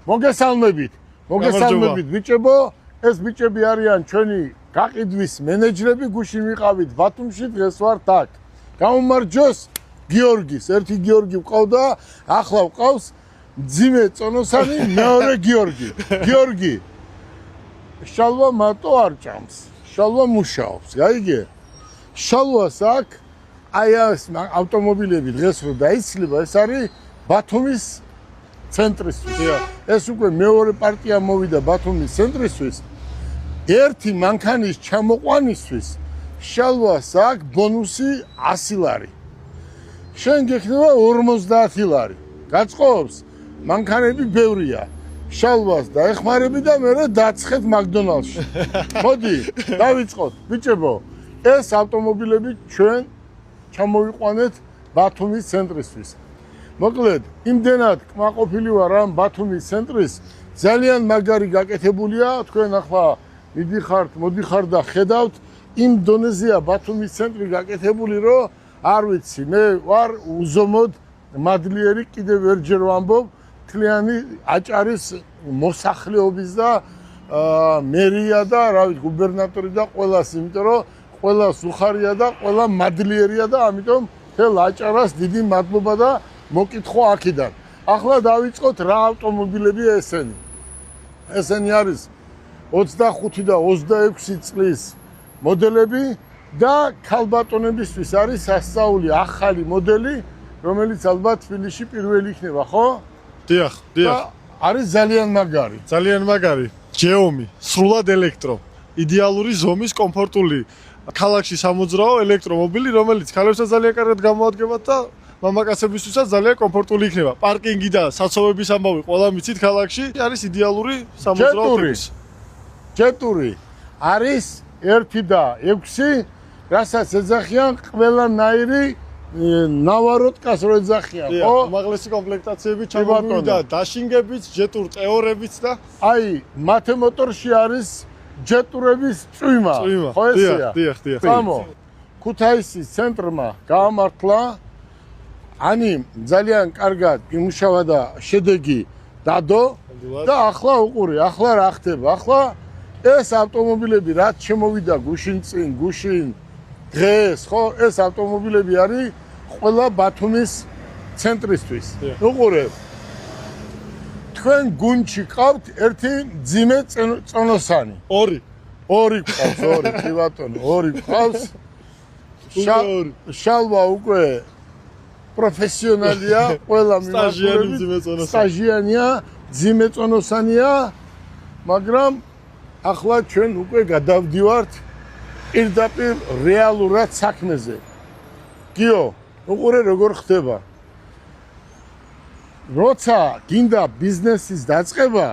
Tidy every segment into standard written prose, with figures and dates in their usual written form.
მოგესალმებით ბიჭებო, ეს ბიჭები არიან ჩვენი გაყიდვის მენეჯერები, გუშინ ვიყავით ბათუმში, დღეს ვართ აქ. გამომარჯოს გიორგის, ერთი გიორგი ვყავდა, ახლა ვყავს მძიმე წონოსანი მეორე გიორგი. გიორგი შალვა მარტო არ ჭამს, შალვა მუშაობს, გაიგე? შალვას აქ აი ეს ავტომობილები დღეს რო დაიცლება, ეს არის ბათუმის ცენტრისთვის. ეს უკვე მეორე პარტია მოვიდა ბათუმის ცენტრისთვის. ერთი მანქანის ჩამოყვანისთვის შალვას აქ ბონუსი 100 ლარი. შენ გექნება 50 ლარი. გაწყობს? მანქანები ბევრია. შალვას დაეხმარები და მე დაცხეთ მაკდონალდში. მოდი, დავიწყოთ. ბიჭებო, ეს ავტომობილები ჩვენ ჩამოვიყვანეთ ბათუმის ცენტრისთვის. მოკლედ, იმდენად კმაყოფილი ვარ ამ ბათუმის ცენტრის, ძალიან მაგარი გაკეთებულია, თქვენ ახლა მოდიხართ და ხედავთ, იმ დონეზეა ბათუმის ცენტრი გაკეთებული, რომ არ ვიცი, მე ვარ უზომოდ მადლიერი, კიდევ ვერჯერ ვამბობ, თლიანი აჭარის მოსახლეობის და მერია და რა ვიცი, გუბერნატორი და ყველას, იმიტომ რომ ყველას უხარია და ყველა მადლიერია და ამიტომ თელ აჭარას დიდი მადლობა და მოკითხვა აქედან. ახლა დავიწყოთ რა ავტომობილებია ესენი. ესენი არის 25 და 26 წლის მოდელები და ქალბატონებისთვის არის სასწაული ახალი მოდელი, რომელიც ალბათ თბილისში პირველი იქნება, ხო? დიახ. არის ძალიან მაგარი. ძალიან მაგარი. ჯეომი, სრულად ელექტრო. იდეალური ზომის კომფორტული ქალაქში სამოძრაო ელექტრომობილი, რომელიც ქალებსაც ძალიან კარგად გამოადგება და მამაკაცებისთვისაც ძალიან კომფორტული იქნება. პარკინგი და საცოვების ამბავი ყველა მიცით ქალაქში არის იდეალური სამოძრაო ტიპის. ჯეტური არის 1 და 6, რასაც ეძახიან ყველანაირი ნავაროტკას რო ეძახიან, ხო? უმაღლესი კომპლექტაციები ჩამოვიდა, დაშინგებით, ჯეტურ ტეორებით და აი, მათე მოტორში არის ჯეტურების წვიმა. ხო ესეა? დიახ. სამო, ქუთაისის ცენტრმა გაამართლა ძალიან კარგად იმუშავა და შედეგი დადო და ახლა უყური, ახლა რა ხდება? ახლა ეს ავტომობილები რაც შემოვიდა გუშინ დღეს, ხო? ეს ავტომობილები არის ყველა ბათუმის ცენტრისთვის. უყურე. თქვენ გუნდში ყავთ ერთი მძიმე წონოსანი. ორი ყავს, კი ბატონო, ორი ყავს. შალვა უკვე პროფესიონალია, ყველა მიმართულებით სტაჟიანია, მძიმე წონოსანია, მაგრამ ახლა ჩვენ უკვე გადავდივართ პირდაპირ რეალურად საქმეზე. გიო, უყურე როგორ ხდება. როცა გინდა ბიზნესის დაწყება,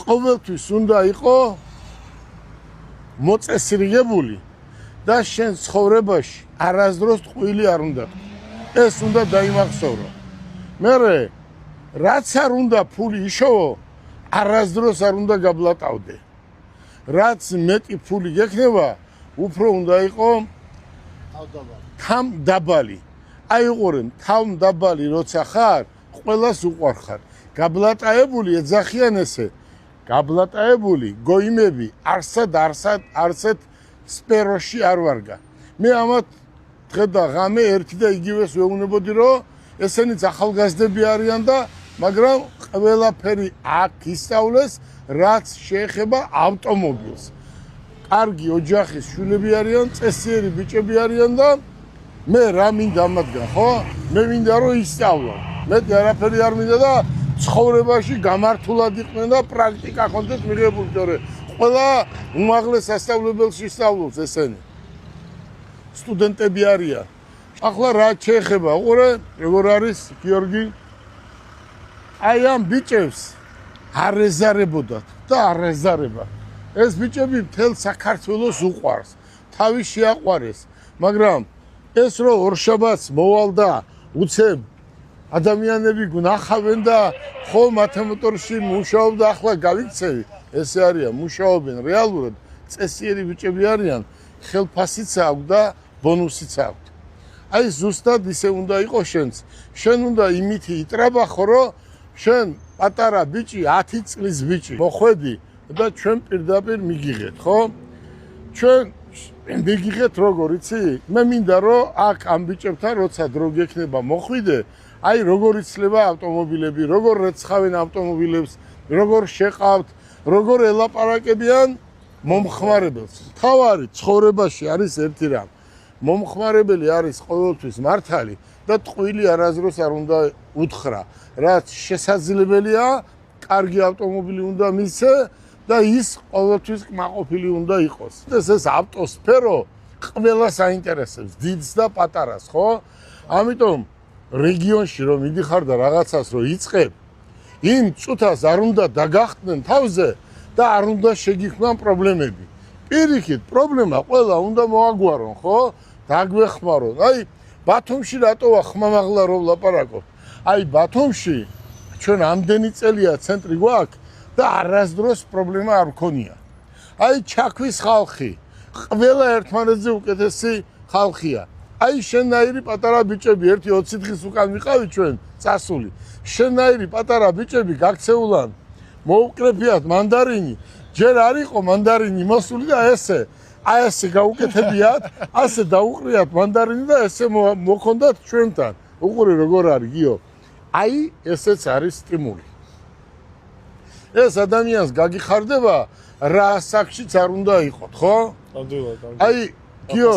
ყოველთვის უნდა იყო მოწესრიგებული და შენ ცხოვრებაში არასდროს ტყუილი არ უნდა. ეს უნდა დაიმახსოვრო. მერე რაც არ უნდა ფული იშოვო, არასდროს არ უნდა გაბლატავდე. რაც მეტი ფული გექნება, უფრო უნდა იყო თავდაბალი. აი უყურე, თავდაბალი როცა ხარ, ყველას უყვარხარ. გაბლატაებული ეძახიან ესე. გაბლატაებული გოიმები არსად სპეროში არ ვარგა. მე ამათ დღე და ღამე ერთი და იგივეს ვეუბნებოდი, რომ ესენიც ახალგაზრდები არიან და მაგრამ ყველაფერი აქ ისწავლეს, რაც შეეხება ავტომობილს. კარგი ოჯახის შვილები არიან, წესიერი ბიჭები არიან და მე რა მინდა ამათგან, ხო? მე მინდა რომ ისწავლო. მე არაფერი არ მინდა და ცხოვრებაში გამართულად იყვნენ და პრაქტიკა ხონდეს მიღებული, თორე ყველა უმაღლეს სასწავლებელში სწავლობს ესენი. სტუდენტები არიან. ახლა რა შეეხება? უყურე, როგორ არის გიორგი? აი ამ ბიჭებს არ ეზარებოდათ და არ ეზარება. ეს ბიჭები მთელ საქართველოს უყვარს, თავი შეაყვარეს, მაგრამ ეს რო ორშაბათს მოვალ და უცებ ადამიანები გნახავენ და ხო მათე მოტორში მუშაობდა, ახლა გავიქცევი, ესე არიან, მუშაობენ რეალურად, წესიერი ბიჭები არიან, ხელფასიც აქვს და ბონუსიც აქვს. აი ზუსტად ისე უნდა იყოს შენც. შენ უნდა იმითი იტრაბახო, რომ შენ პატარა ბიჭი 10 წლის ბიჭი მოხვედი და ჩვენ პირდაპირ მიგიღეთ, ხო? ჩვენ მიგიღეთ როგორ იცი? მე მინდა რომ აქ ამ ბიჭებთან როცა დრო გექნება მოხვიდე, აი როგორ იცლება ავტომობილები, როგორ რეცხავენ ავტომობილებს, როგორ შეყავთ, როგორ ელაპარაკებიან მომხმარებელს. თავარი ცხოვრებაში არის ერთი რამ. მომხმარებელი არის ყოველთვის მართალი და ტყვილი არასდროს არ უნდა უთხრა, რაც შესაძლებელია, კარგი ავტომობილი უნდა მისცე და ის ყოველთვის კმაყოფილი უნდა იყოს. ეს ავტოსფერო ყველას აინტერესებს, დიდს და პატარას, ხო? ამიტომ რეგიონში რომ მიდიხარ და რაღაცას რომ იწყებ, იმ წუთას არ უნდა დაგახტნენ თავზე და არ უნდა შეგიქმნან პრობლემები. პირიქით, პრობლემა ყველა უნდა მოაგვარონ, ხო? დაგვეხმარონ. აი, ბათუმში რატოა ხმამაღლა რომ ვლაპარაკობ? აი, ბათუმში ჩვენ ამდენი წელია ცენტრი გვაქვს და არასდროს პრობლემა არ გქონია. აი, ჩაქვის ხალხი, ყველა ერთმანეთზე უკეთესი ხალხია. აი, შენაირი პატარა ბიჭები, ერთი 20 დღის უკან ვიყავი ჩვენ წასული. შენაირი პატარა ბიჭები გაქცეულან, მოუკრეფიათ მანდარინი, ჯერ არ იყო მანდარინი მოსული და აი ესე გაუკეთებიათ, ასე დაუყრიათ მანდარინი და ესე მოქონდათ ჩვენთან. უყურე როგორ არის გიო. აი ესეც არის სტიმული. ეს ადამიანს გაგიხარდება რა საკშიც არ უნდა იყოთ, ხო? აი გიო,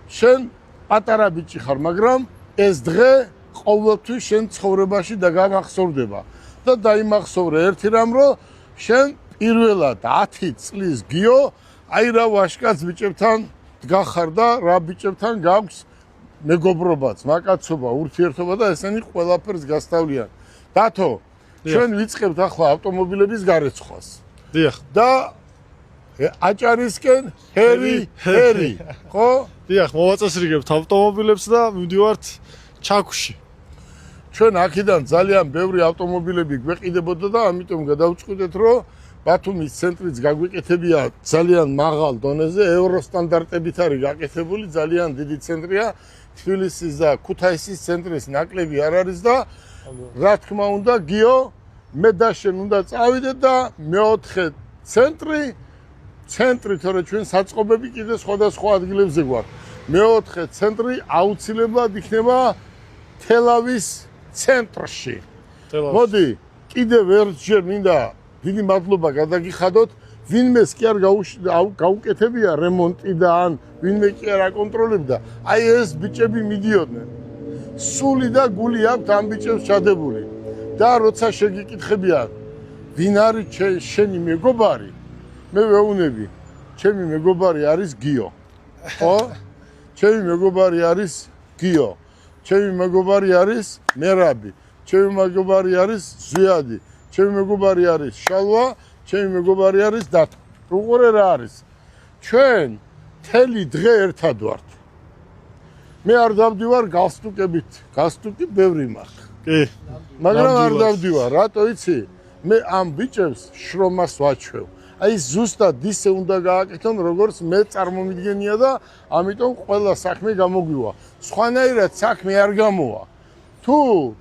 შენ პატარა ბიჭი ხარ, მაგრამ ეს დღე ყოველთვის შენ ცხოვრებაში დაგამახსოვრდება და დაიმახსოვრე ერთი რამ, რომ შენ პირველად 10 წლის გიო აი რა ვაშკაც ბიჭებთან დგახარ და რა ბიჭებთან გაქვს მეგობრობაც, მაკაცობა, ურთიერთობა და ესენი ყველაფერს გასწავლიან. დათო, ჩვენ ვიწყებთ ახლა ავტომობილების გარეცხვას. დიახ. და აჭარისკენ ჰერი, ხო? დიახ, მოვაწესრიგებთ ავტომობილებს და მივდივართ ჩაქვში. ჩვენ აქედან ძალიან ბევრი ავტომობილები გვეყიდებოდა და ამიტომ გადავწყვიტეთ, რომ ბათუმის ცენტრიც გაგვიკეთებია ძალიან მაღალ დონეზე, ევრო სტანდარტებით არის გაკეთებული, ძალიან დიდი ცენტრია. თბილისის და ქუთაისის ცენტრის ნაკლები არ არის და რა თქმა უნდა, გიო, მე და შენ უნდა წავიდეთ და მეოთხე ცენტრი, თორე ჩვენ საწყობები კიდე სხვადასხვა ადგილებზე გვაქვს. მეოთხე ცენტრი აუცილებლად იქნება თელავის ცენტრში. მოდი, კიდევ ერთჯერ მინდა დიდი მადლობა გადაგიხადოთ. ვინმეს კი არ გაუკეთებია რემონტი და ან ვინმე კი არ აკონტროლებდა. აი ეს ბიჭები მიდიოდნენ. სული და გული აქვს ამ ბიჭებს ჩადებული. და როცა შეგიკითხებიან, ვინ არის შენი მეგობარი? მე ვეუბნები, ჩემი მეგობარი არის გიო. ხო? ჩემი მეგობარი არის გიო. ჩემი მეგობარი არის მერაბი. ჩემი მეგობარი არის ზვიადი. ჩემი მეგობარი არის შალვა. ჩემი მეგობარი არის დათო. უყურე რა არის? ჩვენ მთელი დღე ერთად ვართ. მე არ დავდივარ გალსტუკებით. გალსტუკი ბევრი მაქვს. კი. მაგრამ არ დავდივარ, რატო იცი? მე ამ ბიჭებს შრომას ვაჩვევ. აი ზუსტად ისე უნდა გააკეთონ, როგორც მე წარმომიდგენია და ამიტომ ყველა საქმე გამოგვივა. სხვანაირად საქმე არ გამოვა. თუ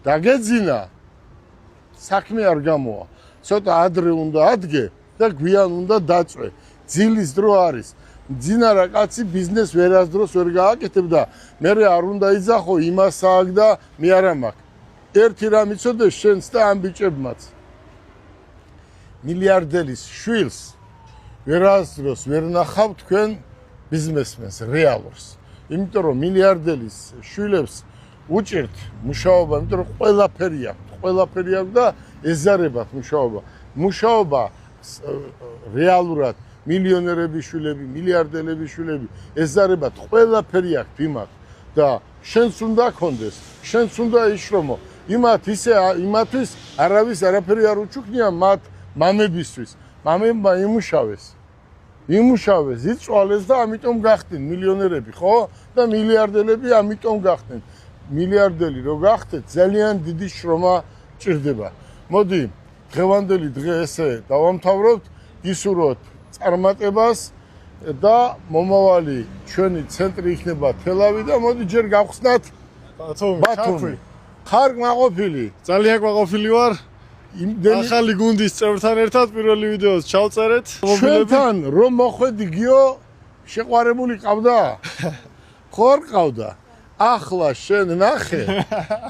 დაგეძინა, საქმე არ გამოვა. ცოტა ადრე უნდა ადგე და გვიან უნდა დაწვე. ძილის დრო არის. ძინარა კაცი ბიზნეს ვერასდროს ვერ გააკეთებ და მე არ უნდა იძახო იმას აქ და მე არა მაქვს. ერთი რამ იცოდე შენს და ამ ბიჭებმაც. მილიარდერის შვილს ვერასდროს ვერ ნახავ თქვენ ბიზნესმენს რეალურს. იმიტომ რომ მილიარდერის შვილებს უჭირთ მუშაობა, იმიტომ რომ ყველაფერი აქვს და ეზარებათ მუშაობა. მუშაობა რეალურად მილიონერების შვილები, მილიარდელების შვილები ეზარებათ ყველაფერი აქვს იმათ და შენს უნდა გქონდეს, შენს უნდა იშრომო. იმათთვის არავის არაფერი არ უჩუქნია მათ მამებისთვის. მამებმა იმუშავეს, იწვალეს და ამიტომ გახდნენ მილიონერები, ხო? და მილიარდელები ამიტომ გახდნენ. მილიარდელი რო გახდეთ, ძალიან დიდი შრომა ჭირდება. მოდი, დღევანდელი დღე ესე დავამთავრებთ, გისურვოთ წარმატებას და მომავალი ჩვენი ცენტრი იქნება თელავი და მოდი ჯერ გავხსნათ ბათუმი. ხარ კმაყოფილი? ძალიან კმაყოფილი ვარ. იმდენი ახალი გუნდის წევრთან ერთად პირველი ვიდეოს ჩავწერეთ. ჩვენთან რომ მოხვედი გიო შეყვარებული ყავდა? ხო არ ყავდა? ახლა შენ ნახე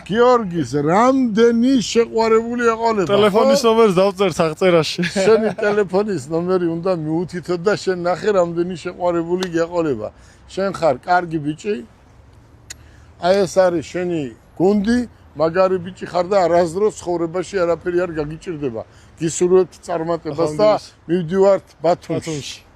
გიორგის რამდენი შეყვარებული ეყოლება. ტელეფონის ნომერს დავწერთ აღწერაში. შენი ტელეფონის ნომერი უნდა მიუთითო და შენ ნახე რამდენი შეყვარებული გეყოლება. შენ ხარ კარგი ბიჭი. აი ეს არის შენი გუნდი, მაგარი ბიჭი ხარ და არასდროს ცხოვრებაში არაფერი არ გაგიჭირდება. გისურვებთ წარმატებას და მივდივართ ბათუმში.